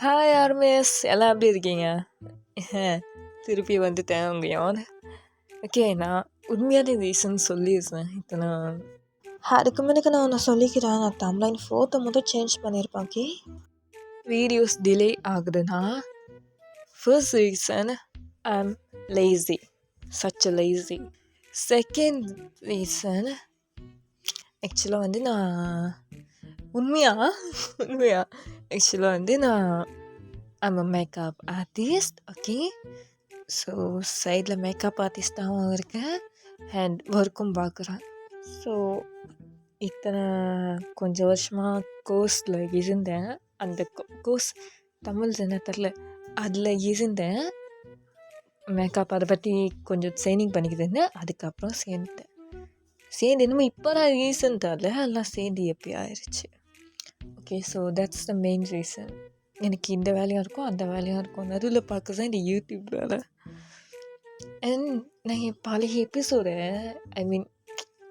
Hi armies, எல்லாம் எப்படி இருக்கீங்க? திருப்பி வந்துட்டேன் உங்கள் யார். ஓகே, நான் உண்மையான ரீசன் சொல்லியிருந்தேன். இப்போ நான் அதுக்கு முன்னாடி நான் ஒன்று சொல்லிக்கிறேன். நான் தம்ப்லைன் ஃபோட்டோ மட்டும் சேஞ்ச் பண்ணியிருப்பேன். ஓகே, வீடியோஸ் டிலே ஆகுதுன்னா first reason I am lazy, such a lazy. Second reason ஆக்சுவலாக வந்து நான் உண்மையாக ஆக்சுவலாக வந்து நான் I'm a makeup artist. Okay, so சைடில் மேக்கப் ஆர்டிஸ்டாகவும் இருக்கேன் அண்ட் ஒர்க்கும் பார்க்குறேன். ஸோ இத்தனை கொஞ்சம் வருஷமாக கோர்ஸில் இருந்தேன். அந்த கோர்ஸ் தமிழ் என்ன தெரில, அதில் இருந்தேன். மேக்கப் அதை பற்றி கொஞ்சம் ட்ரைனிங் பண்ணிக்கிட்டு இருந்தேன். அதுக்கப்புறம் சேர்ந்து என்னமோ இப்போ நான் ரீசன்ட்டாக எல்லாம் சேர்ந்து எப்பயும் ஆயிடுச்சு. Okay, so that's the main reason. எனக்கு இந்த வேலையாக இருக்கும், அந்த வேலையாக இருக்கும், நடுவில் பார்க்க தான் இந்த யூடியூப் வேலை. அண்ட் நான் என் பழைய எபிசோடை ஐ மீன்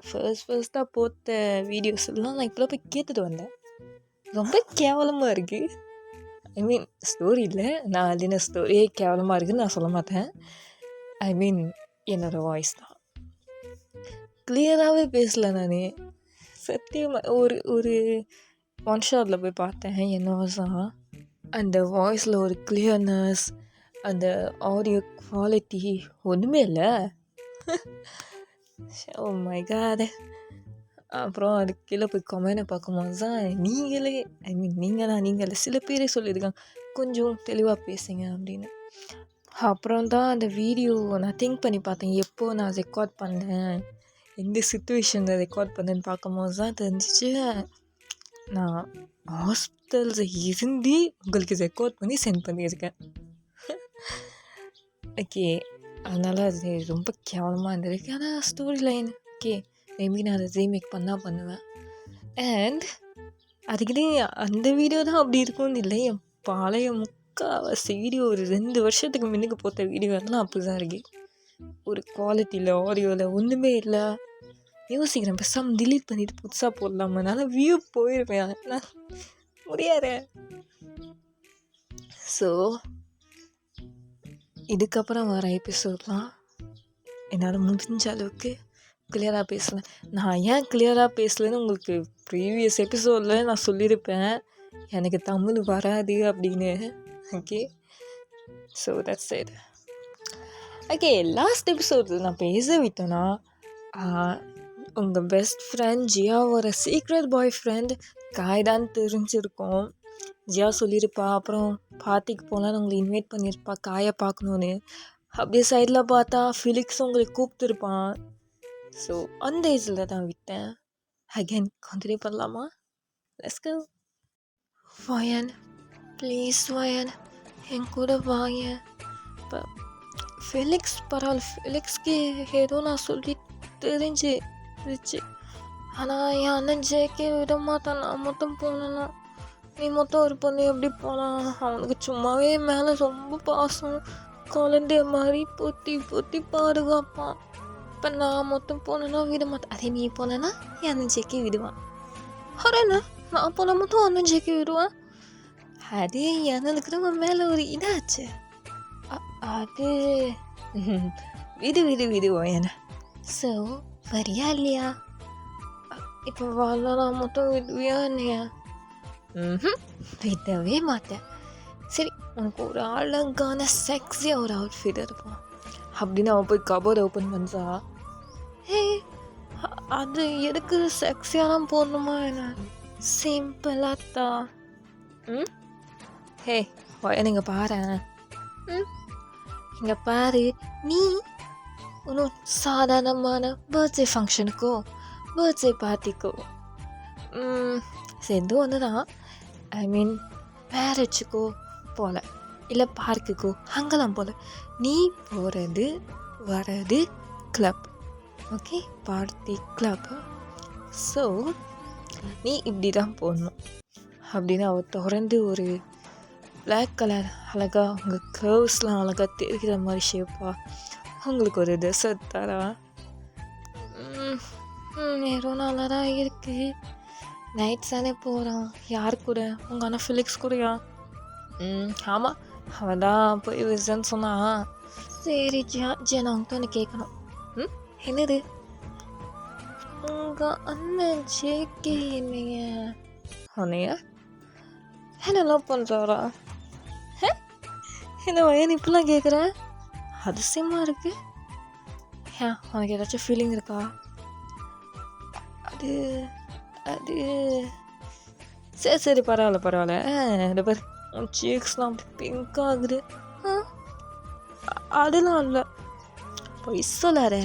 ஃபர்ஸ்ட்டாக போட்ட வீடியோஸ் எல்லாம் நான் இப்போ போய் கேட்டுட்டு வந்தேன். ரொம்ப கேவலமாக இருக்குது. ஐ மீன் ஸ்டோரி இல்லை, நான் அதின ஸ்டோரியே கேவலமாக இருக்குதுன்னு நான் சொல்ல மாட்டேன். ஐ மீன் என்னோடய வாய்ஸ் தான் கிளியராகவே பேசலை. நான் சத்தியமாக ஒரு ஒன் ஷாட்டில் போய் பார்த்தேன் என் வாய்ஸாக. அந்த வாய்ஸில் ஒரு கிளியர்னஸ், அந்த ஆடியோ குவாலிட்டி ஒன்றுமே இல்லை. Oh my God. அப்புறம் அதுக்கு கீழே போய் கமெண்டை பார்க்கும்போது தான் நீங்களே ஐ மீன் நீங்களே சில பேரே சொல்லியிருக்காங்க கொஞ்சம் தெளிவாக பேசுங்க அப்படின்னு. அப்புறம் தான் அந்த வீடியோ நான் திங்க் பண்ணி பார்த்தேன், எப்போ நான் ரெக்கார்ட் பண்ணேன், எந்த சுச்சுவேஷனில் ரெக்கார்ட் பண்ணேன்னு பார்க்கும்போது தான் தெரிஞ்சிச்சு நான் ஹாஸ்பிட்டல்ஸை இருந்து உங்களுக்கு ரெக்கார்ட் பண்ணி சென்ட் பண்ணியிருக்கேன். ஓகே, அதனால் அது ரொம்ப கேவலமாக இருந்திருக்கு. ஆனால் ஸ்டோரி லைன் ஓகே, மேபி நான் அதை ரீமேக் பண்ணுவேன். அண்ட் அதுக்கிட்டே அந்த வீடியோ தான் அப்படி இருக்கும்னு இல்லை, என் பழைய முக்கால்வாசி வீடியோ ஒரு 2 வருஷத்துக்கு முன்னுக்கு போட்ட வீடியோ எல்லாம் அப்படி தான் இருக்கு. ஒரு குவாலிட்டியில் ஆடியோவில் ஒன்றுமே இல்லை. யோசிக்கிறேன் பேசாமல் டிலீட் பண்ணிவிட்டு புதுசாக போடலாமா, என்னால் வியூ போயிருப்பேன், நான் முடியாது. ஸோ இதுக்கப்புறம் வர எபிசோட்லாம் என்னால் முடிஞ்ச அளவுக்கு கிளியராக பேசலாம். நான் ஏன் கிளியராக பேசலைன்னு உங்களுக்கு ப்ரீவியஸ் எபிசோடில் நான் சொல்லியிருப்பேன், எனக்கு தமிழ் வராது அப்படின்னு. Okay, so that's it. Okay, last episode நான் பேச விட்டேன்னா உங்கள் பெஸ்ட் ஃப்ரெண்ட் ஜியாவோட சீக்ரெட் பாய் ஃப்ரெண்ட் காய்தான் தெரிஞ்சிருக்கோம். ஜியா சொல்லியிருப்பா, அப்புறம் பார்ட்டிக்கு போகலான்னு உங்களை இன்வைட் பண்ணியிருப்பா காயை பார்க்கணுன்னு. அப்படியே சைடில் பார்த்தா ஃபிலிக்ஸ் உங்களை கூப்பிட்டுருப்பான். ஸோ அந்த ஏஜில் தான் விட்டேன். அகேன் கண்டினியூ பண்ணலாமா? Let's go. வயன் ப்ளீஸ், வயன் என் கூட வாயன். இப்போ ஃபெலிக்ஸ் பரவாயில்ல, ஃபெலிக்ஸ்க்கு ஏதோ நான் சொல்லி தெரிஞ்சிருச்சு. ஆனால் என் அண்ணன் ஜேக்கே விட மாட்டான். நான் மட்டும் போனேன்னா நீ மொத்தம் ஒரு பொண்ணு எப்படி போகலாம்? அவனுக்கு சும்மாவே மேலே ரொம்ப பாசம், குழந்தைய மாதிரி பொத்தி பாதுகாப்பான். இப்போ நான் மொத்தம் போனேன்னா விட மாட்டேன். அதே நீ போனேன்னா என் அண்ணன் ஜேக்கே விடுவான். அண்ணா நான் போன மொத்தம் அண்ணன் ஜேக்கே விடுவான். அதே எனக்கு நம்ம மேலே ஒரு இதாச்சு. அது விடுவோம் என்ன. ஸோ வரியா இல்லையா? இப்போ வரலாம் மட்டும் விடுவியா இல்லையா? விடவே மாட்டேன். சரி, உனக்கு ஒரு அழகான செக்ஸியாக ஒரு அவுட்ஃபிட் இருப்பான் அப்படின்னு அவன் போய் கபோர்ட் ஓப்பன் பண்ணுறா. அது எதுக்கு செக்ஸியாலாம் போடணுமா என்ன? சிம்பிளாத்தா. ஹே நீங்க பாரு, இங்கே பாரு, நீ ஒன்றும் சாதாரணமான பர்த்டே ஃபங்க்ஷனுக்கோ பர்த்டே பார்ட்டிக்கோ சேர்ந்து ஒன்று தான். ஐ மீன் மேரேஜுக்கோ போகல, இல்லை பார்க்குக்கோ அங்கெல்லாம் போகல. நீ போகிறது வர்றது club. Okay, party club. So நீ இப்படி தான் போடணும் அப்படின்னு அவள் தொடர்ந்து ஒரு பிளாக் கலர் அழகாக உங்கள் கர்வ்ஸ்லாம் அழகாக தெரிகிற மாதிரி ஷேப்பாக உங்களுக்கு ஒரு ட்ரெஸ் தரா. நேரோ நல்லா தான் இருக்குது. நைட் தானே போகிறான். யார் கூட? உங்கள் அண்ணா ஃபிலிக்ஸ் கூடயா? ஆமாம், அவன் தான் போய் விசன்னு சொன்னா. சரி ஜியா ஜியா, நான் உங்கள்கிட்ட ஒன்று கேட்கணும். என்னது? உங்கள் அண்ணன் ஜேகே என்னைய உன்னைய என்ன லவ் பண்ணுறாரா? என்ன வயன் இப்படிலாம் கேட்குற? அதிசயமாக இருக்கு. ஏன் உனக்கு ஏதாச்சும் ஃபீலிங் இருக்கா? அது அது சரி பரவாயில்ல. இந்த பேர் உன் சீக்ஸ்லாம் அப்படி பிங்க் ஆகுது. அதெல்லாம் இல்லை, போய் சொல்லார.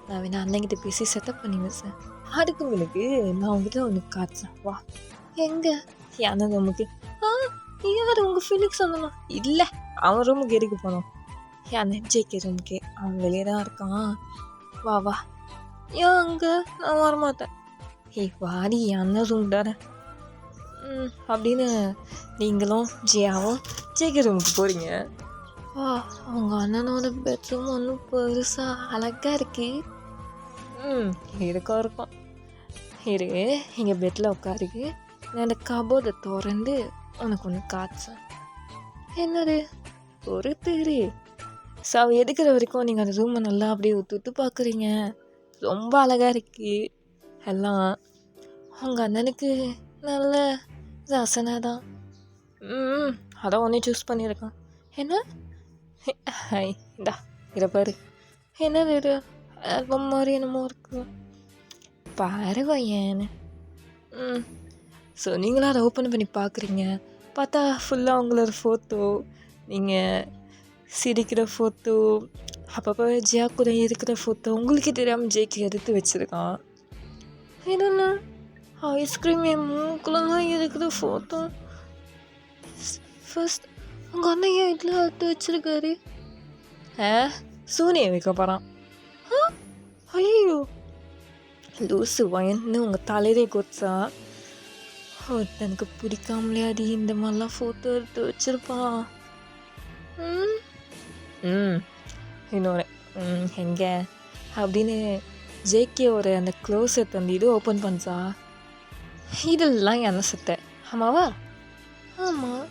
நான் வேணா அண்ணங்கிட்ட பேசி செட்டப் பண்ணி வச்சேன். அதுக்கு முன்னுக்கு நான் உங்ககிட்ட ஒன்று காய்ச்சேன். வா. எங்கே? என் அண்ணன் ரூமுக்கு. யார் உங்கள் ஃபிலிக்ஸ் அண்ணனா? இல்லை, அவன் ரூமுக்கு எதுக்கு போனோம்? என் அண்ணன் ஜேகே ரூமுக்கு. அவன் வெளியே தான் இருக்கான். வா வா. ஏன் அங்கே? நான் வரமாட்டேன். வாடி, என் அண்ணன் ரூம் தானே. அப்படின்னு நீங்களும் ஜியாவும் ஜேகே ரூமுக்கு போகிறீங்க. வா, அவங்க அண்ணனோட பெட்ரூம் ஒன்றும் பெருசாக அழகாக இருக்கு. இருக்கும். இரு, எங்கள் பெட்டில் உட்காருக்கு. நான் அந்த கபோர்டை திறந்து உனக்கு ஒன்று காய்ச்சேன். என்னது? ஒரு பேர் அவ எடுக்கிற வரைக்கும் நீங்கள் அந்த ரூமை நல்லா அப்படியே ஒத்து பார்க்குறீங்க. ரொம்ப அழகாக இருக்கு எல்லாம். உங்கள் அண்ணனுக்கு நல்ல ரசனை தான். அதான் ஒன்றே சூஸ் பண்ணியிருக்கான். என்ன? இந்தா இதை பாரு. என்னது இது? ஆல்பம் மாதிரி என்னமோ இருக்கு. பாருவாயேன்னு. ஸோ நீங்களும் அதை ஓப்பன் பண்ணி பார்க்குறீங்க. பார்த்தா ஃபுல்லாக உங்களோட ஃபோட்டோ, நீங்கள் சிரிக்கிற ஃபோட்டோ, அப்பப்போ ஜியா கூட இருக்கிற ஃபோட்டோ, உங்களுக்கே தெரியாமல் ஜேக்கு எடுத்து வச்சுருக்கான். என்னென்ன ஐஸ்கிரீம் என் மூக்குலாம் இருக்கிற ஃபோட்டோ. ஃபர்ஸ்ட் உங்கள் அண்ணன் ஏன் இதில் எடுத்து வச்சுருக்காரு? சூனியை வைக்க போகிறான். ஐயோ, லூசு வயன்னு உங்கள் தலையிலே கொச்சா. ஒருத்தனுக்கு பிடிக்காமலே அது இந்த மாதிரிலாம் ஃபோட்டோ எடுத்து வச்சுருப்பான். இன்னொன்று எங்கே அப்படின்னு ஜேகே ஒரு அந்த க்ளோஸட் வந்து இது ஓப்பன் பண்ணா. இதெல்லாம் என்ன சட்டை? ஆமாவா? ஆமாம்.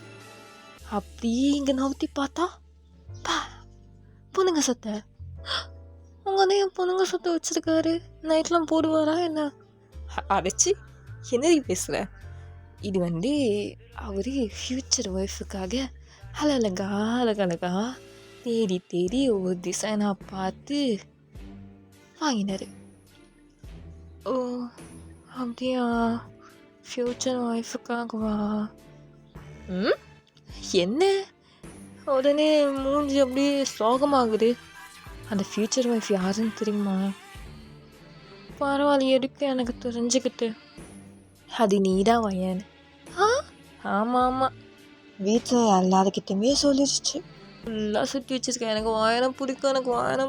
அப்படி இங்கே நவுத்தி பார்த்தா பொண்ணுங்க சட்டை. உங்கள் அண்ணன் என் பொண்ணுங்க சட்டை வச்சுருக்காரு. நைட்லாம் போடுவாரா என்ன? அடைச்சி என்னடி பேசுகிற? இது வந்து அவர் ஃப்யூச்சர் ஒய்ஃபுக்காக அழகழகா தேடி ஒரு டிசைனாக பார்த்து வாங்கினார். ஓ அப்படியா? ஃப்யூச்சர் ஒய்ஃபுக்காகவா? என்ன உடனே மூஞ்சி அப்படியே சோகமாகுது? அந்த ஃப்யூச்சர் ஒய்ஃப் யாருன்னு தெரியுமா? பரவாயில்ல, எடுக்க எனக்கு தெரிஞ்சுக்கிட்டு. அது நீதான் வயன். ஆமாம், வீட்டில் எல்லாருக்கிட்டையுமே சொல்லிடுச்சு. ஃபுல்லாக சுற்றி வச்சுருக்கேன். எனக்கு வாயனம்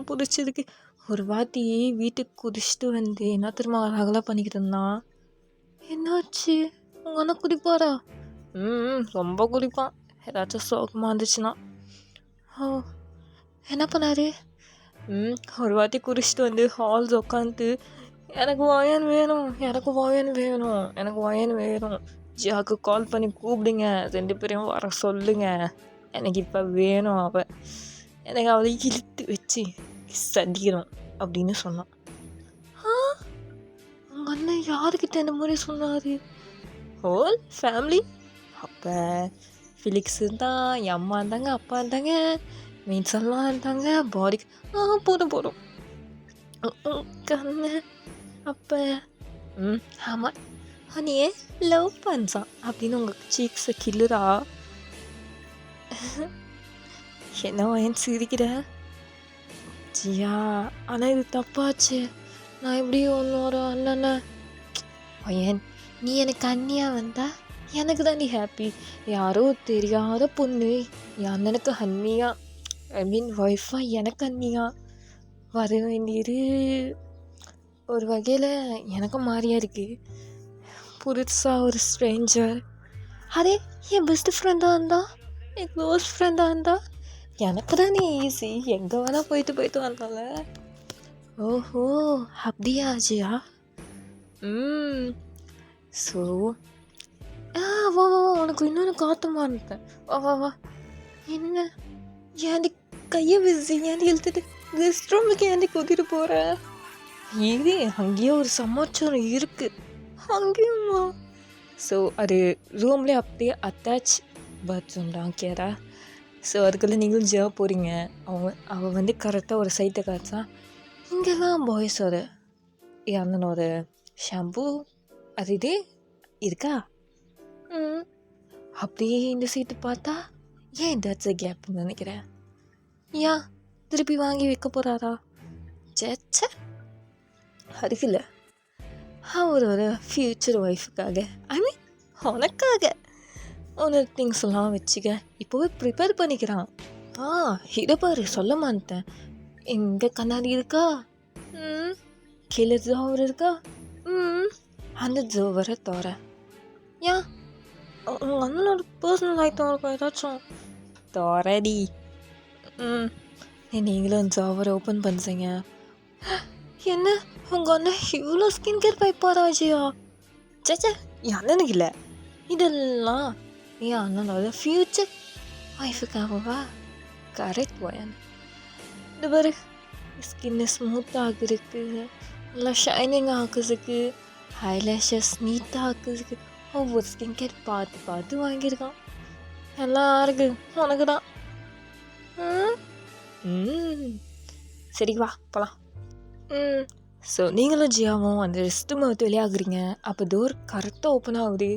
பிடிச்சிருக்கு. ஒரு வாட்டி வீட்டுக்கு குடிச்சிட்டு வந்து என்ன திரும்ப ரகலாக பண்ணிக்கிட்டு இருந்தான். என்னாச்சு? உங்கள் அண்ணன் குடிப்பாரா? ரொம்ப குடிப்பான். ஏதாச்சும் சோகமாக இருந்துச்சுன்னா. ஓ, என்ன பண்ணாரு? ஒரு வாட்டி குடிச்சிட்டு வந்து ஹால்ஸ் உட்காந்து எனக்கு வயன் வேணும், ஜியாவுக்கு கால் பண்ணி கூப்பிடுங்க, 2 பேரையும் வர சொல்லுங்க, எனக்கு இப்போ வேணும், எனக்கு அவளை இழுத்து வச்சு சதிக்கணும் அப்படின்னு சொன்னான். உங்கள் அண்ணன் யாருக்கிட்ட இந்த மாதிரி சொன்னார்? Whole family. அப்போ ஃபிலிக்ஸ் இருந்தான், என் அம்மா இருந்தாங்க, அப்பா இருந்தாங்க, மீன்ஸ் எல்லாம் இருந்தாங்க. பாடிக்கு போதும் உங்கள் அப்போ ஆமாம் நீயே லவ் பண்ணுறான் அப்படின்னு உங்கள் சீக்ஸை கிள்ளுறா. என்ன ஏன் சிரிக்கிற? ஜியா, ஆனால் இது தப்பாச்சு. நான் எப்படி ஒரு அண்ணனை ஏன் நீ எனக்கு அண்ணியாக வந்தா எனக்கு தான் நீ ஹாப்பி. யாரோ தெரியாத பொண்ணு என் அண்ணனுக்கு அண்ணியா, ஐ மீன் ஒய்ஃபாக எனக்கு அண்ணியா வர வேண்டியது ஒரு வகையில் எனக்கும் மாறியா இருக்குது. புதுசாக ஒரு ஸ்ட்ரேஞ்சர், அதே என் பெஸ்ட் ஃப்ரெண்டாக இருந்தா, என் க்ளோஸ் ஃப்ரெண்டாக இருந்தா எனக்கு தான் நீ ஈஸி. எங்கே வேணால் போயிட்டு வந்தால. ஓஹோ அப்படியா ஜியா? ஸோ வா வா வா, உனக்கு இன்னொன்று காத்தமா இருந்தேன். வா வா வா. என்ன ஏன்டி கையை வீசி ஏன்டி இழுத்துட்டு கெஸ்ட் ரூமுக்கு ஏன்டி கூட்டிட்டு போற? இது அங்கேயே ஒரு சமாச்சாரம் இருக்கு. அங்கேயுமா? ஸோ அது ரூம்லேயே அப்படியே அட்டாச் பாத்ரூம் தான் கேரா. ஸோ அதுக்குள்ளே நீங்களும் ஜியா போகிறீங்க. அவள் வந்து கரெக்டாக ஒரு சைட்டை காய்ச்சா, இங்கெல்லாம் பாய்ஸோட அண்ணனோட ஷாம்பு அது இதே இருக்கா. அப்படியே இந்த சைட்டு பார்த்தா ஏன் தட்ஸ் அ கேப்னு நினைக்கிறேன். ஏன் திருப்பி வாங்கி வைக்க போகிறாரா? சேச்ச அதுக்கு இல்லை, அவரோட ஃப்யூச்சர் ஒய்ஃபுக்காக, ஐ மீன் உனக்காக உன்னோட திங்ஸ் எல்லாம் வச்சுக்க இப்போவே ப்ரிப்பேர் பண்ணிக்கிறான். இதை பாரு, சொல்ல மாட்டேன். எங்கே கண்ணாடி இருக்கா? கீழே ஜோவர் இருக்கா? அந்த ஜோவரை தோற. ஏன் உங்கள் அண்ணனோட பர்சனல் ஐட்டம் இருக்கும் ஏதாச்சும் தோறடி. நீங்களும் ஜோவரை ஓப்பன் பண்ணுறீங்க. என்ன உங்கள் அண்ணன் இவ்வளோ ஸ்கின் கேர் பைப்பாரா விஜயா? சேச்சா என் அண்ணனுக்கு இல்லை, இதெல்லாம் என் அண்ணனோட ஃப்யூச்சர் ஒய்ஃபுக்காகவா? கரெக்ட் வயன். இது பாரு, ஸ்கின்னு ஸ்மூத் ஆகுறதுக்கு, நல்லா ஷைனிங் ஆகுறதுக்கு, ஹைலேஷஸ் நீட்டாக ஆக்குறதுக்கு ஒவ்வொரு ஸ்கின் கேர் பார்த்து பார்த்து வாங்கியிருக்கான். எல்லாருக்கு உனக்கு தான். சரி வா போகலாம். ஸோ நீங்களும் ஜியாவும் அந்த ரெஸ்ட் ரூமை விட்டு வெளியாகுறீங்க. அப்போ டோர் கரெக்டாக ஓப்பன் ஆகுது.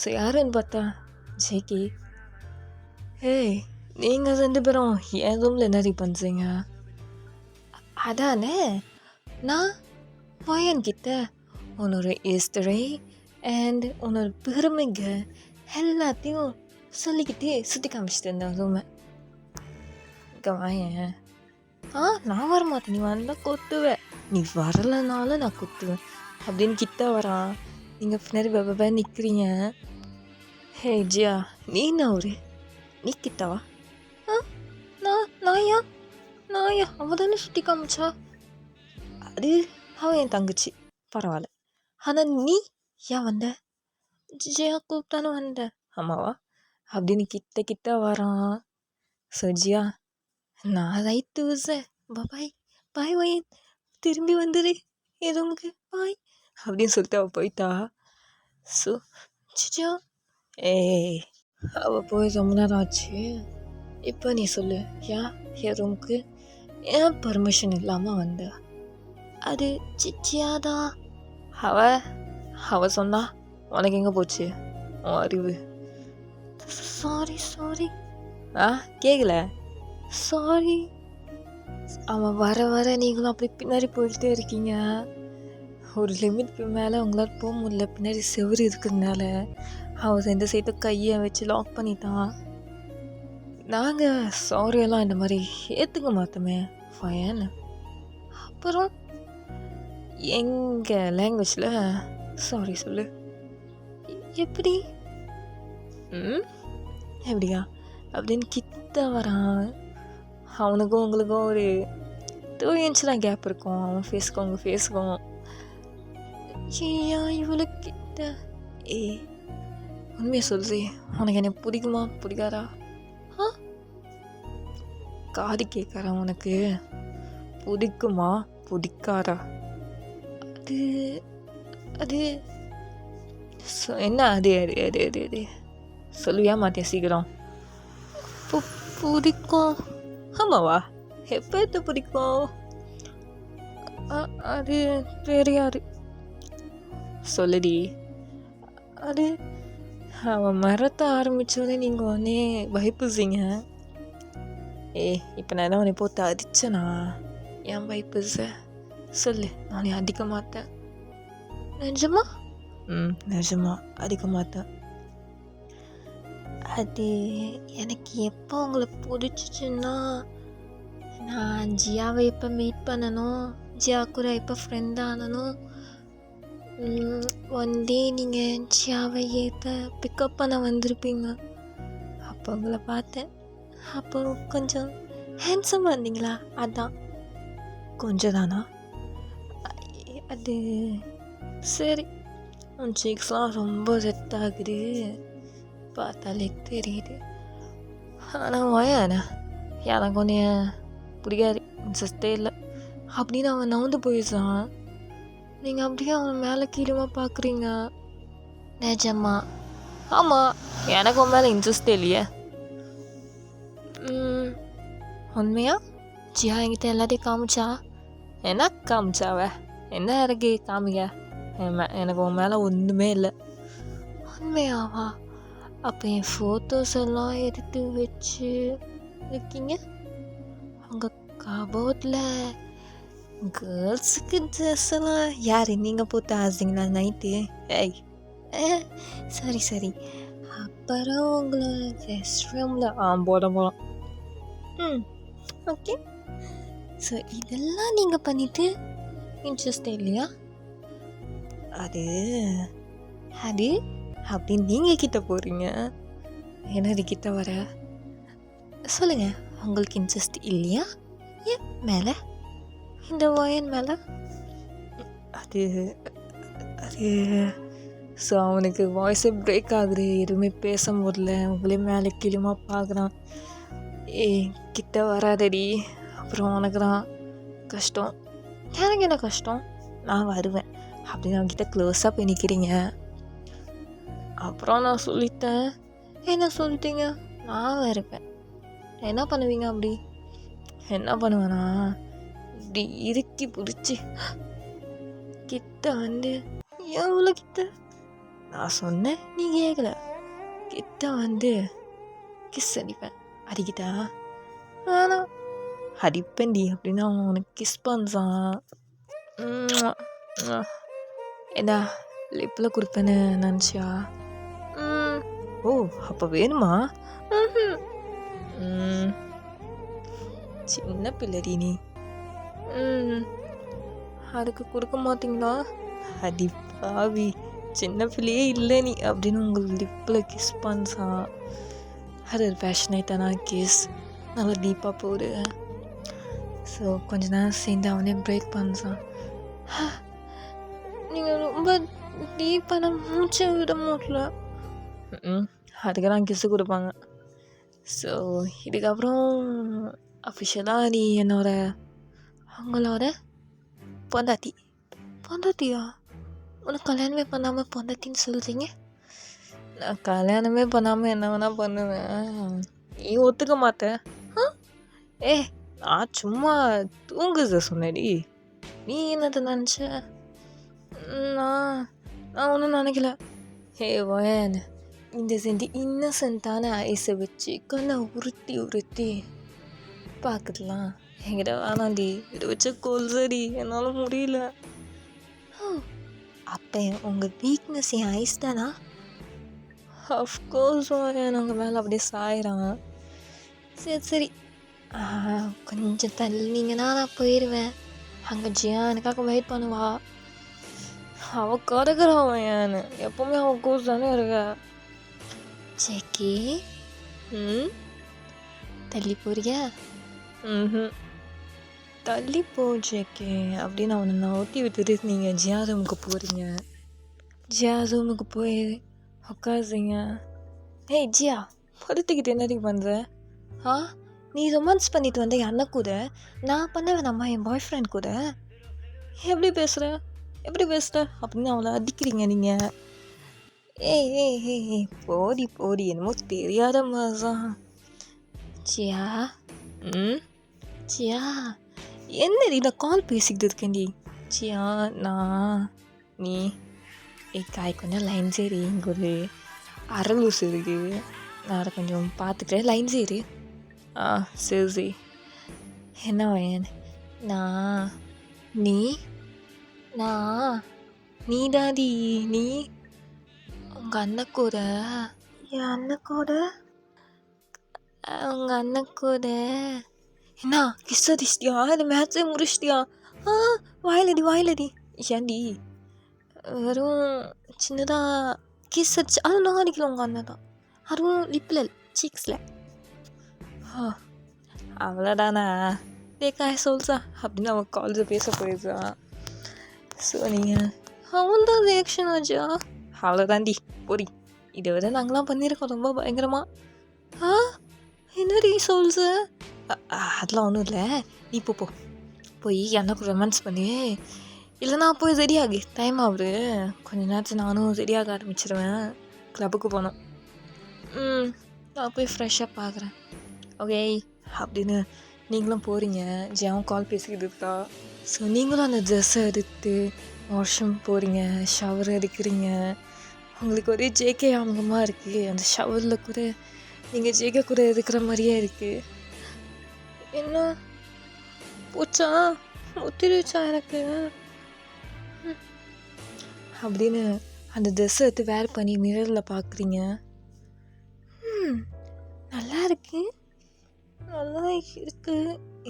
ஸோ யாருன்னு பார்த்தா ஜேகே. ஏய், நீங்கள் 2 பேரும் என் ரூமில் என்னடி பண்ணுறீங்க? அதானே, நான் பையன்கிட்ட உன்னோட ஹிஸ்டரி அண்ட் உன்னோட பெருமைங்க எல்லாத்தையும் சொல்லிக்கிட்டே சுற்றி காமிச்சிட்டு இருந்தேன் ரூமை. இங்கே வாயேன். நான் வரமாட்டேன், நீ வந்தால் கொத்துவேன், நீ வரலைனாலும் நான் கொத்துவேன் அப்படின்னு கிட்ட வரான். நீங்கள் பின்னாடி வெப்ப நிற்கிறீங்க. ஹே ஜியா, நீ என்ன ஒரு நீ கிட்டவா? நாயா அவள் தானே சுட்டி காமிச்சா. அது அவன் என் தங்கச்சி, பரவாயில்ல. ஆனால் நீ ஏன் வந்த? ஜியா கூப்பிட்டானு வந்த. ஆமாவா அப்படின்னு கிட்ட வரான். ஸோ ஜியா, நான் ரைட்டு சார், பாய் பாய் வயன், திரும்பி வந்துடு என் ரூமுக்கு பாய் அப்படின்னு சொல்லிட்டு அவள் போயிட்டா. ஸோ ஜிஜா, அவள் போய் ரொம்ப நேரம் ஆச்சு. இப்போ நீ சொல்லு, என் ரூமுக்கு ஏன் பர்மிஷன் இல்லாமல் வந்த? அது சிச்சியாதான். அவ சொன்னா உனக்கு எங்கே போச்சு உன் அறிவு? சாரி கேட்கல. சாரி. அவன் வர நீங்களும் அப்படி பின்னாடி போயிட்டே இருக்கீங்க. ஒரு லிமிட்க்கு மேலே உங்களால் போக முடியல, பின்னாடி செவரு இருக்கிறதுனால. அவன் இந்த சைட்டை கையை வச்சு லாக் பண்ணிட்டான். நாங்கள் சாரியெல்லாம் இந்த மாதிரி ஏற்றுக்க மாட்டோமே ஃபயன். அப்புறம் எங்கள் லாங்குவேஜில் சாரி சொல்லு. எப்படி? எப்படியா அப்படின்னு கிட்ட வரான். அவனுக்கும் உங்களுக்கும் ஒரு 2 inch தான் கேப் இருக்கும், அவன் ஃபேஸுக்கும் உங்கள் ஃபேஸுக்கும். ஏன் இவ்வளோ கிட்ட? உண்மையை சொல்றி, உனக்கு என்ன பிடிக்குமா பிடிக்காதா? காது கேட்குறான், உனக்கு பிடிக்குமா பிடிக்காதா? அது என்ன? அது சொல்லுவியா மாட்டியா சீக்கிரம்? பிடிக்கும். ஆமாவா? எப்போ பிடிக்கும்? அது தெரியாது. சொல்லுடி. அது அவன் மரத்த ஆரம்பித்தோடனே நீங்கள் உடனே பயப்புசிங்க. இப்போ நான் என்ன உன்னை போட்டு அடிச்சேனா? ஏன் பயப்புச சொல்லு, நான் அடிக்க மாட்டேன். நிஜமா? நிஜமா அடிக்க மாட்டேன். அது எனக்கு எப்போ உங்களை பிடிச்சிச்சுன்னா, நான் ஜியாவை எப்போ மீட் பண்ணணும், ஜியா கூட எப்போ ஃப்ரெண்ட் ஆனணும், ஒன் டே நீங்கள் ஜியாவை எப்போ பிக்கப் பண்ண வந்திருப்பீங்க, அப்போ உங்களை பார்த்தேன். அப்போ கொஞ்சம் ஹேண்ட்ஸமாக இருந்தீங்களா? அதான். கொஞ்சம் தானா? அது சரி, உன் சீக்ஸ்லாம் ரொம்ப செட் ஆகுது, பார்த்தாலே தெரியுது. ஆனால் வயாண்ணா எனக்கு உன்னைய பிடிக்காது, இன்ட்ரெஸ்டே இல்லை அப்படின்னு அவன் நவுந்து போயிடுறான். நீங்கள் அப்படியே அவன் மேலே கீழமாக பார்க்குறீங்க. நிஜமா? ஆமாம், எனக்கு உன் மேலே இன்ட்ரெஸ்டே இல்லையே. உண்மையா? ஜியா என்கிட்ட எல்லாத்தையும் காமிச்சா. என்ன காமிச்சாவ? என்ன இறக்கி காமிக்க? எனக்கு உன் மேலே ஒன்றுமே இல்லை. உண்மையாவா? அப்போ என் ஃபோட்டோஸ் எல்லாம் எடுத்து வச்சு இருக்கீங்க உங்கள் கபோர்டில். கேர்ள்ஸுக்கு ட்ரெஸ் எல்லாம் யார் நீங்கள் போட்டு ஆசிங்களா நைட்டு? ஏய் சரி சரி. அப்புறம் உங்களோட ரெஸ்ட் ரூமில் போகலாம். ஓகே. ஸோ இதெல்லாம் நீங்கள் பண்ணிவிட்டு இன்ட்ரெஸ்டே இல்லையா? அது அது அப்படின்னு நீங்கள் கிட்ட போகிறீங்க, என்னது கிட்ட வர? சொல்லுங்கள், உங்களுக்கு இன்ட்ரெஸ்ட் இல்லையா? ஏன் மேலே இந்த வயன் மேலே? அது அது ஸோ அவனுக்கு வாய்ஸே பிரேக் ஆகுது, எதுவுமே பேச முடியல. உங்களே மேலே கீழுமா பார்க்குறான். கிட்ட வராதடி, அப்புறம் உனக்கு தான் கஷ்டம். எனக்கு என்ன கஷ்டம்? நான் வருவேன் அப்படின்னு அவன்கிட்ட க்ளோஸாக போய் நிற்கிறீங்க. அப்புறம் நான் சொல்லிட்டேன். என்ன சொல்லிட்டீங்க? நான் வருவேன். என்ன பண்ணுவீங்க? அப்படி என்ன பண்ணுவேனா, இப்படி இறுக்கி பிடிச்சி கிட்ட வந்து, எவ்வளோ கிட்ட நான் சொன்னேன், நீ கேட்கல. கிட்ட வந்து கிஸ் அடிப்பேன். அடிக்கிட்டா? ஆனால் அடிப்பேன்டி அப்படின்னு அவன் உனக்கு கிஸ் பண்ணுறான். என்ன லிப்பில் கொடுப்பேன்னு நினச்சியா? ஓ, அப்போ வேணுமா? சின்ன பிள்ளடி நீ. அதுக்கு கொடுக்க மாட்டிங்களா? அடி பாவி, சின்ன பிள்ளையே இல்லை நீ அப்படின்னு உங்களுக்கு லிப்பில் கிஸ் பண்ணுறான். அது ஒரு பேஷனேட்டான கிஸ், நல்லா டீப்பாக போகுது. ஸோ கொஞ்ச நேரம் சேர்ந்து அவனே பிரேக் பண்ணுறான். நீங்கள் ரொம்ப டீப்பான மூச்சை விட முடியல. அதுக்கு தான் கிஸ்ஸு கொடுப்பாங்க. ஸோ இதுக்கப்புறம் அஃபிஷியலாக நீ அவங்களோட பொண்டாட்டியா? உனக்கு கல்யாணமே பண்ணாமல் பொண்டாட்டின்னு சொல்கிறீங்க? நான் கல்யாணமே பண்ணாமல் என்ன வேணால் பண்ணுவேன், நீ ஒத்துக்க மாட்டேன். நான் சும்மா தூங்குத சொன்னேடி, நீ என்னது நினச்ச? நான் ஒன்றும் நினைக்கல. வயன் இந்த செஞ்சு இன்னசென்ட்டான ஐஸை வச்சு கண்ணை உருட்டி பார்க்கலாம். என்கிட்ட வேணாண்டி, இதை வச்சு கொல்சடி, என்னால் முடியல. அப்போ உங்கள் வீக்னஸ் என் ஐஸ் தானா? அஃப்கோர்ஸ் வயன் உங்கள் மேலே அப்படியே சாயிறான். சரி கொஞ்சம் தள்ளினீங்கன்னா நான் போயிடுவேன். அங்கே ஜியா எனக்காக வெயிட் பண்ணுவா. அவள் கறக்குறான். எப்போவுமே அவன் கோர்ஸ் தானே இருக்க. ஜேக்கி, தள்ளி போறியா? தள்ளி போ ஜேக்கி அப்படின்னு அவனை நான் ஒட்டி விட்டுட்டு நீங்கள் ஜியா ரூமுக்கு போகிறீங்க. ஜியா ரூமுக்கு போய் உட்காருங்க. ஏய் ஜியா, படுத்துக்கிட்டு என்னடி பண்ணுற? நீ ரொமான்ஸ் பண்ணிட்டு வந்த என் அண்ணன் கூட, நான் பண்ண வேணாமா என் பாய் ஃப்ரெண்ட் கூட? எப்படி பேசுகிற அப்படின்னு அவளை அடிக்கிறீங்க நீங்கள். ஏய் போடி என்னமோ தெரியாத மாதிரிதான். ஜியா ஜியா என்னடி நான் கால் பேசிக்கிட்டு இருக்கேன்டி. ஜியா நீ காய் கொஞ்சம் லைன் சரி, இங்கே ஒரு அரலூஸ் இருக்குது, நான் அதை கொஞ்சம் பார்த்துக்கிறேன், லைன் சரி. சரி. என்ன வயன்? நீ தாடி நீ உங்கள் அண்ணன் கூட. என் அண்ணன் கூட? உங்கள் அண்ணன் கூட என்ன கிஸ் அடிச்சிட்டியா? இந்த மேட்ச்சே முடிச்சிட்டியா? வாயிலடி ஏன்டி வெறும் சின்னதாக கிஸ் அடிச்சு, அது நான் அடிக்கல, உங்கள் அண்ணன் தான், அதுவும் லிப்பில் சீக்ஸில். அவ்வளோதானா? காய் சொல்றா அப்படின்னு அவன் காலேஜை பேச போயிடுறான். ஸோ நீங்கள் அவன் தான் ரியாக்ஷன் ஆச்சா? அவ்வளோதாண்டி பொடி. இதை விட நாங்களாம் பண்ணியிருக்கோம் ரொம்ப பயங்கரமா. ஆ என்னடி சொல்லுற? அதெல்லாம் ஒன்றும் இல்லை. நீ போ போய் எனக்கு ரொமான்ஸ் பண்ணி, இல்லைனா போய் ரெடியாகு, டைம் ஆகுது. கொஞ்ச நேரத்தில் நானும் ரெடியாக ஆரம்பிச்சிருவேன். கிளப்புக்கு போனோம். நான் போய் ஃப்ரெஷ்ஷாக பார்க்குறேன். ஓகே அப்படின்னு நீங்களும் போகிறீங்க. ஜியாவும் கால் பேசிக்கிட்டு இருக்கா. ஸோ நீங்களும் அந்த ட்ரெஸ்ஸை எடுத்து வாஷ்ரூம் போகிறீங்க, ஷவர் எடுக்கிறீங்க. உங்களுக்கு ஒரே ஜேகே ஞாபகமாக இருக்குது. அந்த ஷவரில் கூட நீங்கள் ஜேகே கூட இருக்கிற மாதிரியே இருக்குது. என்ன போச்சா, ஒத்திருச்சா எனக்கு அப்படின்னு அந்த ட்ரெஸ்ஸை எடுத்து வேர் பண்ணி மிரரில் பார்க்குறீங்க. நல்லா இருக்கு, நல்லா இருக்கு.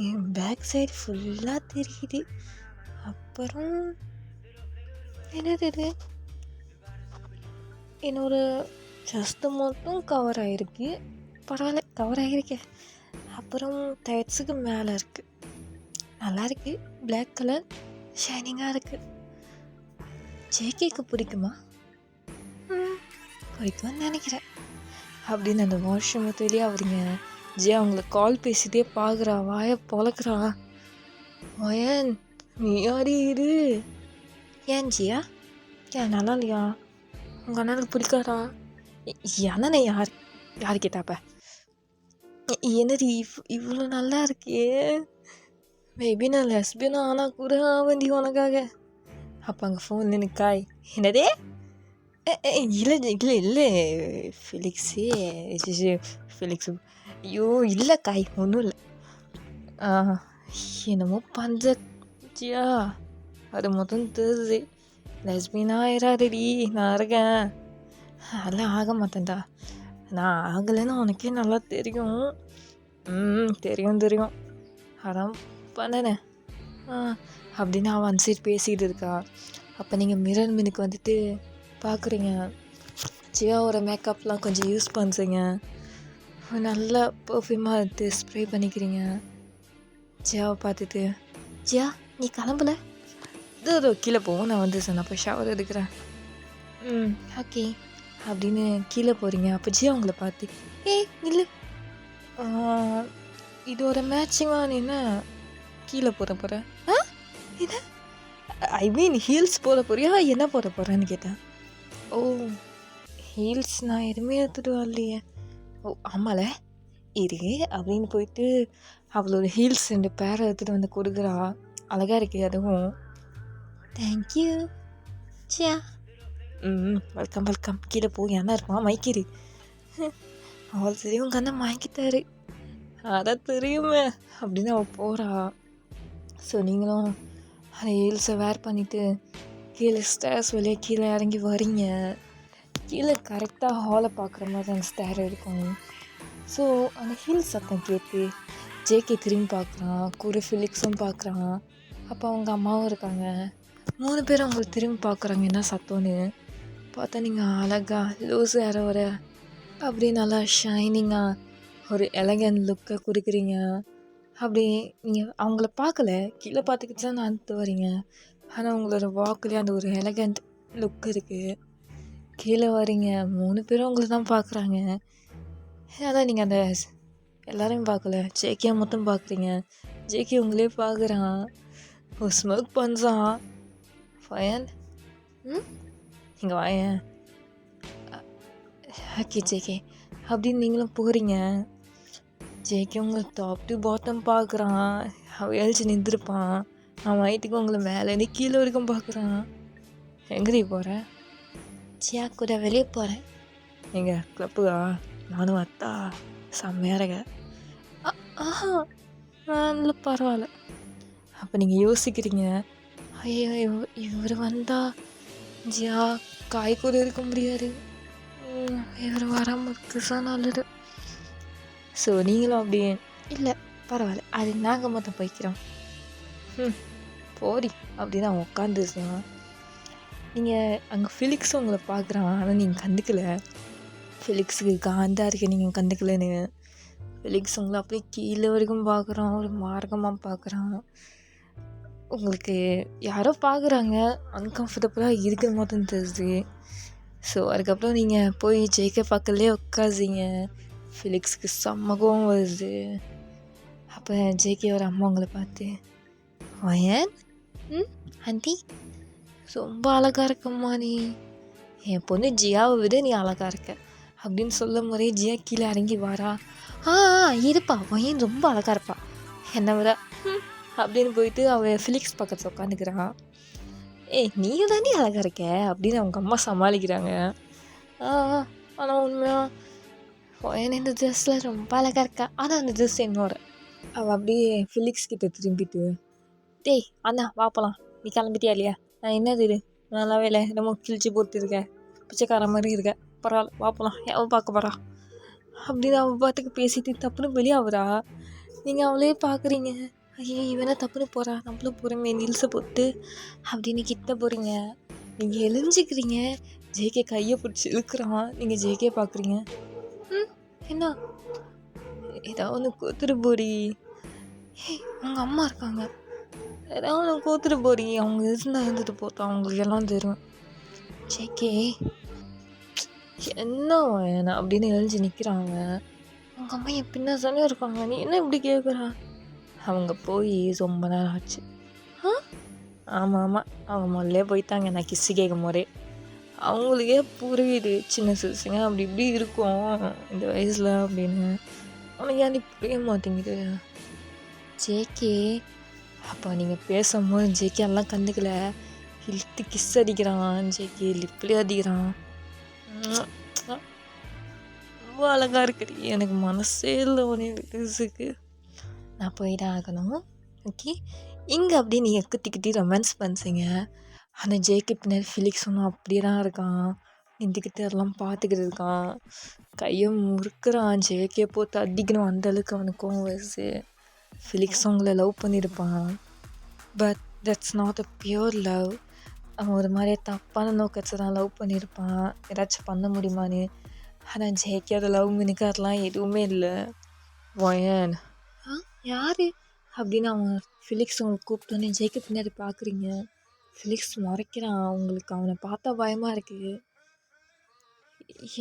என் பேக் சைடு ஃபுல்லாக தெரியுது. அப்புறம் என்னது இது? என்னோட ஜஸ்ட்டு மட்டும் கவர் ஆகிருக்கு. பரவாயில்ல, கவர் ஆகிருக்கேன். அப்புறம் டைட்ஸுக்கு மேலே இருக்குது. நல்லா இருக்கு, பிளாக் கலர் ஷைனிங்காக இருக்குது. ஜேகேக்கு பிடிக்குமா? பிடிக்கும்னு நினைக்கிறேன் அப்படின்னு அந்த வாஷ்ரூமத்துலேயே அவருங்க. ஜியா அவங்கள கால் பேசிட்டே பார்க்குறா, வாயை பொழக்கிறா. வயன் நீ யாரி இது? ஏன் ஜியா, ஏன் நல்லா இல்லையா? உங்கள் அண்ணனுக்கு பிடிக்காதா? அண்ணனை யார் கேட்டாப்ப? என்னது இவ்வளோ நல்லா இருக்கே? மேபி நான் லெஸ்பியனா ஆனால் கூட ஆவண்டி உனக்காக. அப்போ அங்கே ஃபோன் நினைக்காய். என்னதே? இல்லை இல்லை இல்லை ஃபெலிக்ஸு ஐயோ இல்லை காய், ஒன்றும் இல்லை. என்னமோ பஞ்சியா, அது மொத்தம் தெரியுது. லெஸ்பியனா ஆயிராதடி, நான் இருக்கேன். அதெல்லாம் ஆக மாட்டேன்டா. நான் ஆகலைன்னு உனக்கே நல்லா தெரியும். தெரியும் அதான் பண்ணனேன் அப்படின்னு அவன் அந்த சைடு பேசிக்கிட்டு இருக்கா. அப்போ நீங்கள் மிரர் மினுக்கு வந்துட்டு பார்க்குறீங்க. ஜியாவோட மேக்கப்லாம் கொஞ்சம் யூஸ் பண்ணுறீங்க. நல்லா பர்ஃப்யூமாக எடுத்து ஸ்ப்ரே பண்ணிக்கிறீங்க. ஜியாவை பார்த்துட்டு, ஜியா நீ கிளம்பல? இதோ கீழே போவோம், நான் வந்து நான் போய் ஷவர் எடுக்கிறேன். ஓகே அப்படின்னு கீழே போகிறீங்க. அப்போ ஜியா உங்களை பார்த்து, இல்லை இதோட மேட்சிங்காக நீ என்ன கீழே போகிற? என்ன ஐ மீன் ஹீல்ஸ் போட போறியா, என்ன போட போகிறேன்னு கேட்டேன். ஓ ஹீல்ஸ் நான் எதுவுமே எடுத்துகிட்டு வரலையே. ஓ ஆமால இரு அப்படின்னு போயிட்டு அவளோட ஹீல்ஸ் 2 பேரை எடுத்துகிட்டு வந்து கொடுக்குறா. அழகாக இருக்கு அதுவும். தேங்க்யூ சியா. வெல்கம். கீழே போய் என்ன இருப்பான் மைக்கிரு. அவள் தெரியும் உங்கள் அண்ணன் வாங்கிட்டாரு, அதான் தெரியுமே அப்படின்னு அவள் போகிறா. ஸோ நீங்களும் அந்த ஹீல்ஸை வேர் பண்ணிவிட்டு கீழே ஸ்டேர்ஸ் வழியாக கீழே இறங்கி வரீங்க. கீழே கரெக்டாக ஹாலை பார்க்குற மாதிரி அந்த ஸ்டேர் இருக்கும். ஸோ அந்த ஹீல்ஸ் சத்தம் கேட்டு ஜேகே திரும்பி பார்க்குறான், கூட ஃபிலிக்ஸும் பார்க்குறான். அப்போ அவங்க அம்மாவும் இருக்காங்க. 3 பேரும் அவங்களை திரும்பி பார்க்குறாங்க என்ன சத்தம்னு. பார்த்தா நீங்கள் அழகாக லூஸ் யாரோட அப்படியே நல்லா ஷைனிங்காக ஒரு எலகன்ட் லுக்கை கொடுக்குறீங்க. அப்படி நீங்கள் அவங்கள பார்க்கல, கீழே பார்த்துக்கிட்டு தான் நான் அடுத்து வரீங்க. ஆனால் உங்களோட வாக்குலேயே அந்த ஒரு எலகண்ட் லுக் இருக்குது. கீழே வரீங்க, 3 பேரும் உங்களை தான் பார்க்குறாங்க. அதான் நீங்கள் அந்த எல்லோரையும் பார்க்கல, ஜேகே மட்டும் பார்க்குறீங்க. ஜேகே உங்களே பார்க்குறான், ஒரு ஸ்மோக் பண்ணுறான். ஃபயன் இங்கே வாயன். ஓகே ஜேகே அப்படின்னு நீங்களும் போகிறீங்க. ஜேகே உங்களை டாப் டு பாட்டம் பார்க்குறான். அவன் எழுச்சி நின்றுருப்பான். அவன் வயிற்றுக்கு உங்களை மேலேருந்து கீழே வரைக்கும் பார்க்குறான். எங்கே போகிற? ஜியா கூட வெளியே போகிறேன். எங்கே கிளப்புக்கா? நானும் அத்தா செம்மையாக இருக்க. நல்ல பரவாயில்ல. அப்போ நீங்கள் யோசிக்கிறீங்க, ஐயோ இவர் வந்தால் ஜியா காய் கூட இருக்க முடியாது, இவர் வராமல் இருக்குதா நல்லது. ஸோ நீங்களும் அப்படியே இல்லை பரவாயில்ல, அது நாங்கள் மொத்தம் போய்க்கிறோம், போடி அப்படின்னு அவன் உட்காந்துருக்கான். நீங்கள் அங்கே ஃபிலிக்ஸும் உங்களை பார்க்குறான், ஆனால் நீங்கள் கண்டுக்கல. ஃபிலிக்ஸுக்கு காந்தாக இருக்க நீங்கள் கண்டுக்கலன்னு. ஃபிலிக்ஸ் உங்களை அப்படியே கீழே வரைக்கும் பார்க்குறான், ஒரு மார்க்கமாக பார்க்குறான். உங்களுக்கு யாரோ பார்க்குறாங்க, அன்கம்ஃபர்டபுளாக இருக்கிற மாதிரி தெரியுது. ஸோ அதுக்கப்புறம் நீங்கள் போய் ஜேகே பக்கத்துலேயே உட்காந்தீங்க. ஃபிலிக்ஸ்க்கு செம்ம கோவம் வருது. அப்போ ஜேகேயோட அம்மா உங்களை பார்த்து, வயன் ஆண்டி ரொம்ப அழகாக இருக்கம்மா, நீ என் பொண்ணு ஜியாவை விட நீ அழகாக இருக்க அப்படின்னு சொல்லும் போதே ஜியா கீழே இறங்கி வாரா. இருப்பா, வயன் ரொம்ப அழகாக இருப்பா என்னை விட அப்படின்னு போயிட்டு அவள் ஃபிலிக்ஸ் பக்கத்தில் உட்காந்துக்கிறான். நீங்கள் தாண்டி அழகாக இருக்க அப்படின்னு அவங்க அம்மா சமாளிக்கிறாங்க. ஆனால் உண்மையா வயன் இந்த ட்ரெஸ்ஸில் ரொம்ப அழகாக இருக்கா, ஆனால் அந்த ட்ரெஸ் என்னோட. அவள் அப்படியே ஃபிலிக்ஸ் கிட்ட திரும்பிட்டு, அண்ணா வாப்பலாம், நீ கிளம்பிட்டியா இல்லையா? நான் என்னது இது நல்லாவே இல்லை, ரொம்ப கிழிச்சி போட்டுருக்கேன், பிச்சைக்கார மாதிரி இருக்க, பரவாயில்ல வாப்பலாம், அவள் பார்க்க போகிறா அப்படின்னு அவள் பாட்டுக்கு பேசிட்டு தப்புன்னு வெளியே ஆகுறா. நீங்கள் அவளே பார்க்குறீங்க, ஐயோ இவனை தப்புன்னு போகிறா, நம்மளும் போகிறோமே நில்ஸை போட்டு அப்படின்னு கிட்ட போகிறீங்க. நீங்கள் எழிஞ்சிக்கிறீங்க, ஜேகே கையை பிடிச்சி இழுக்கிறான். நீங்கள் ஜேகே பார்க்குறீங்க. என்ன ஏதாவது ஒன்று கோத்துட்டு போறி, அவங்க அம்மா இருக்காங்க, ஏதாவது ஒன்று கோத்துட்டு போறி, அவங்க இருந்தால் இருந்துட்டு போட்டோம், அவங்களுக்கு எல்லாம் தெரியும். ஜேகே என்ன வேணா அப்படின்னு எழுஞ்சி நிற்கிறாங்க. அவங்க அம்மா என் பின்ன தானே இருக்காங்க, நீ என்ன இப்படி கேட்குறா? அவங்க போய் ரொம்ப நேரம் ஆச்சு. ஆமாம் அவங்க முதல்ல போயிட்டாங்க. நான் கிஸ்ஸு கேட்கும் போதே அவங்களுக்கே புரியுது, சின்ன சிறுசுங்க அப்படி இப்படி இருக்கும் இந்த வயசில் அப்படின்னு. ஆனால் ஏன் நீ புரிய மாட்டேங்குது ஜேகே? அப்போ நீங்கள் பேசும்போது ஜேகே எல்லாம் கண்டுக்கல, இழுத்து கிஸ் அடிக்கிறான் ஜேகே, லிப்லேயே அடிக்கிறான். ரொம்ப அழகாக இருக்குது, எனக்கு மனசே இல்லை உடனே கிஸ்ஸுக்கு. நான் போய்தான் ஆகணும். ஓகே, இங்கே அப்படியே நீங்கள் குத்தி ரொமான்ஸ் பண்ணுறீங்க. ஆனால் ஜேகே பின்னாடி ஃபிலிக்ஸ் ஒன்றும் அப்படியே தான் இருக்கான், நின்றுக்கிட்டு அதெல்லாம் பார்த்துக்கிட்டு இருக்கான், கையை முறுக்குறான். ஜேகே போட்டு அடிக்கணும், அந்தளவுக்கு அவனுக்கும் வயசு. ஃபிலிக்ஸ் உங்களை லவ் பண்ணியிருப்பான், but that's not a pure love. அவன் ஒரு மாதிரியே தப்பான நோக்கத்தை தான் லவ் பண்ணியிருப்பான், ஏதாச்சும் பண்ண முடியுமான்னு. ஆனால் ஜேகே அதை லவ் மினுக்கு அதெல்லாம் எதுவுமே இல்லை. வயன் யார் அப்படின்னு அவன் ஃபிலிக்ஸ் உங்களுக்கு கூப்பிட்டோன்னே ஜேகே பின்னாடி பார்க்குறீங்க. ஃபிலிக்ஸ் முறைக்கிறான், உங்களுக்கு அவனை பார்த்தா பயமாக இருக்குது.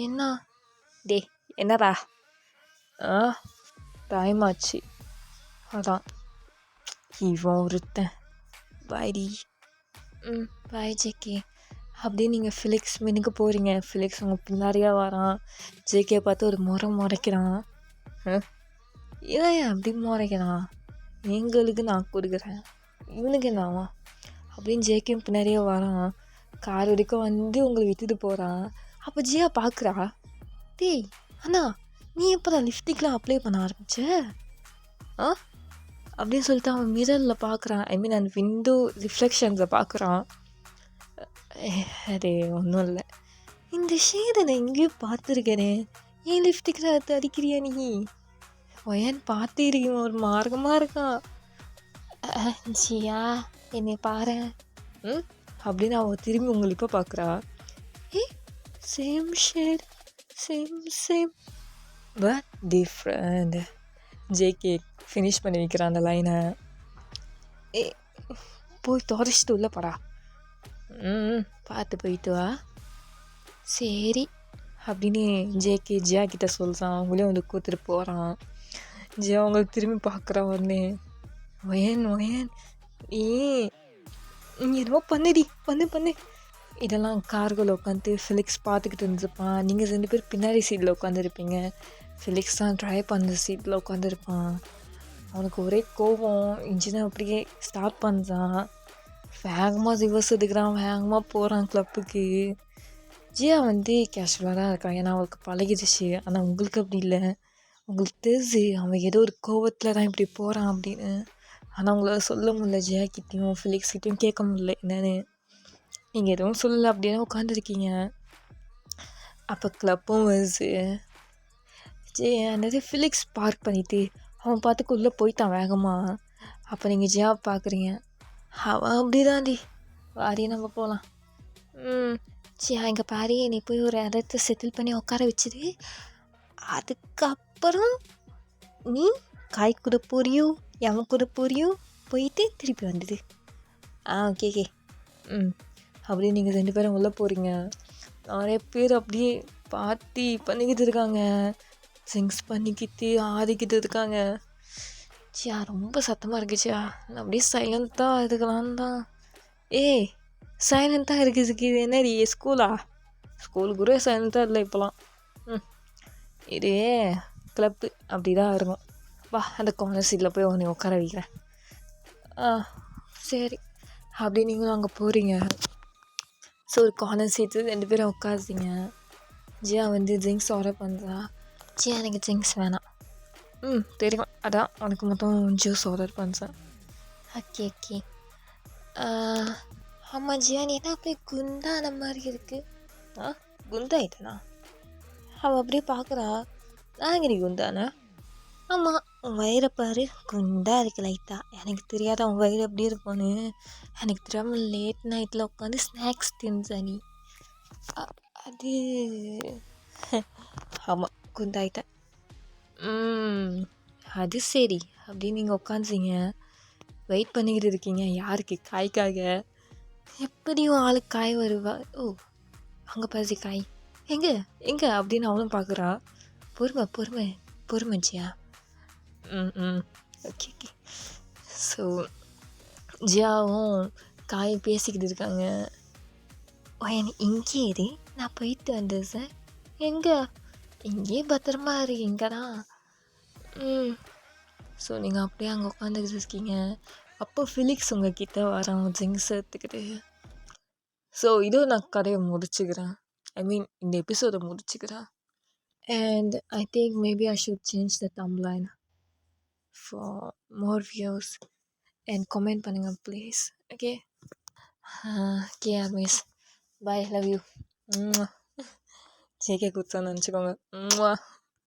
என்ன என்னடா? டைம் ஆச்சு, அதான் இவன் ஒருத்தன். பாய்டி. பாய் ஜேகே அப்படியே நீங்கள் ஃபிலிக்ஸ் மினுக்கு போகிறீங்க. ஃபிலிக்ஸ் உங்கள் பின்னாடியே வரான். ஜேகே பார்த்து ஒரு முறைக்கிறான். ஏன் அப்படி முறைக்கிறான்? எங்களுக்கு நான் கொடுக்குறேன், இவனுக்கு என்னவா அப்படின்னு ஜேகே பின்னாடியே வரான். கார் வரைக்கும் வந்து உங்களை விட்டுட்டு போகிறான். அப்போ ஜியா பார்க்குறா, அண்ணா நீ எப்போ லிப்ஸ்டிக்லாம் அப்ளை பண்ண ஆரம்பிச்ச அப்படின்னு சொல்லிட்டு அவன் மிரரில் பார்க்குறான். ஐ மீன் அந்த விண்டோ ரிஃப்ளெக்ஷன்ஸை பார்க்குறான். அது ஒன்றும் இல்லை, இந்த ஷேடை நான் எங்கேயும் பார்த்துருக்கேனே, ஏன் லிப்ஸ்டிக்கில் எடுத்து அடிக்கிறியா நீ? ஏன் பார்த்துருக்கீங்க, ஒரு மார்க்கமாக இருக்கான். ஜியா என்னை பாரு அப்படின்னு அவள் திரும்பி உங்களை இப்போ பார்க்குறா. Same shade, same but different. JK finish பண்ணி வைக்கிறான் அந்த லைனை. போய் தொடச்சிட்டு உள்ள போடா. பார்த்து போயிட்டு வா. சரி அப்படின்னு ஜேகே ஜியா கிட்ட சொல்கிறான். அவங்களையும் வந்து கூத்துட்டு போகிறான். ஜியா அவங்களை திரும்பி பார்க்குறான். உடனே வயன் நீ என்னவோ பண்ணு. இதெல்லாம் கார்கள் உட்காந்து ஃபிலிக்ஸ் பார்த்துக்கிட்டு இருந்துருப்பான். நீங்கள் 2 பேர் பின்னாடி சீட்டில் உட்காந்துருப்பீங்க. ஃபிலிக்ஸ் தான் ட்ரை பண்ணுற சீட்டில் உட்காந்துருப்பான். அவனுக்கு ஒரே கோபம். இன்ஜினை அப்படியே ஸ்டார்ட் பண்ணுறான். வேகமாக ரிவர்ஸ் எடுக்கிறான், வேகமாக போகிறான் கிளப்புக்கு. ஜியா வந்து கேஷுவலாக தான் இருக்கான், ஏன்னா அவளுக்கு பழகிடுச்சு. ஆனால் உங்களுக்கு அப்படி இல்லை, உங்களுக்கு தெரிஞ்சு அவன் ஏதோ ஒரு கோபத்தில் தான் இப்படி போகிறான் அப்படின்னு. ஆனால் அவங்களால சொல்ல முடியல, ஜியா கிட்டேயும் ஃபிலிக்ஸ் கிட்டேயும் கேட்க முடியல என்னன்னு. நீங்கள் எதுவும் சொல்லலை அப்படின்னா உட்காந்துருக்கீங்க. அப்போ கிளப்பும் வருது. என்னது ஃபிலிக்ஸ் பார்க் பண்ணிவிட்டு அவன் பார்த்துக்கு உள்ளே போயிட்டான் வேகமாக. அப்போ நீங்கள் ஜியாவை பார்க்குறீங்க. அவன் அப்படி தாண்டி வாரி நம்ம போகலாம். ஜியா இங்கே பாரு, நீ போய் ஒரு இடத்த செட்டில் பண்ணி உட்கார வச்சுது, அதுக்கப்புறம் நீ காய் கூட போறியோ எவன் கூட போறியோ போயிட்டு திருப்பி வந்தது ஓகே ஓகே. ம். அப்படியே நீங்கள் 2 பேரும் உள்ளே போகிறீங்க. நிறைய பேர் அப்படியே பார்ட்டி பண்ணிக்கிட்டு இருக்காங்க. ட்ரிங்க்ஸ் பண்ணிக்கிட்டு ஆடிக்கிட்டு இருக்காங்க. சியா ரொம்ப சத்தமாக இருக்குச்சியா. நான் அப்படியே சைலண்ட்டாக இருக்கலான்னு தான். ஏய் சைலண்ட்டாக இருக்குதுக்கு இது என்னடி ஸ்கூலா? ஸ்கூல் கூட சைலண்ட்டாக இல்லை இப்போலாம். இதே கிளப்பு அப்படி தான் இருக்கும். வா அந்த கார்னர் சீட்டில் போய் உன்னை உட்கார வைக்கிறேன். சரி. அப்படி நீங்களும் அங்கே போகிறீங்க. ஸோ ஒரு கார்னர் சீட்டு 2 பேரும் உட்காருங்க. ஜியா வந்து ட்ரிங்க்ஸ் ஆர்டர் பண்ணுறா. ஜியா எனக்கு ட்ரிங்க்ஸ் வேணாம். தெரியும், அதான் உனக்கு மொத்தம் ஜூஸ் ஆர்டர் பண்ணுறேன். Okay okay. ஆமாம் ஜியா, நீ என்ன அப்படியே குண்டான மாதிரி இருக்கு. குண்டாயிட்டேனா? அவள் அப்படியே பார்க்குறா. நான் எங்கே நீ குண்டானா? ஆமாம், உன் வயிறை பாரு, குண்டாக இருக்கு லைட்டாக. எனக்கு தெரியாத உன் வயிறு எப்படி இருக்கும்னு. எனக்கு தெரியாமல் லேட் நைட்டில் உட்காந்து ஸ்நாக்ஸ் தின்சா நீ. அது ஆமாம், குண்டாயிட்டேன். அது சரி. அப்படின்னு நீங்கள் உட்காந்துச்சிங்க வெயிட் பண்ணிக்கிட்டு இருக்கீங்க. யாருக்கு? காய்க்காக. எப்படியும் ஆளுக்கு காய் வருவா. ஓ அங்கே பாசி காய் எங்கே எங்கே அப்படின்னு அவளும் பார்க்குறா. பொறுமை பொறுமை பொறுமை ஜியா. Okay okay. ஸோ ஜியாவும் காய் பேசிக்கிட்டு இருக்காங்க. இங்கே இரு, நான் போயிட்டு வந்தேன் சார். எங்கே? இங்கே பத்திரமா இரு. எங்கடா? ஸோ நீங்கள் அப்படியே அங்கே உட்காந்துக்கிட்டு இருக்கீங்க. அப்போ ஃபிலிக்ஸ் உங்ககிட்ட வரான் ட்ரிங்க்ஸ் எடுத்துக்கிட்டு. ஸோ இதுவும் நான் கதையை முடிச்சுக்கிறேன். ஐ மீன் இந்த எபிசோடை முடிச்சுக்கிறேன். And I think maybe I should change the thumbnail for more views and comment பண்ணுங்க please. Okay okay armies, bye, love you. JK குத்தான் நினச்சிக்கோங்க.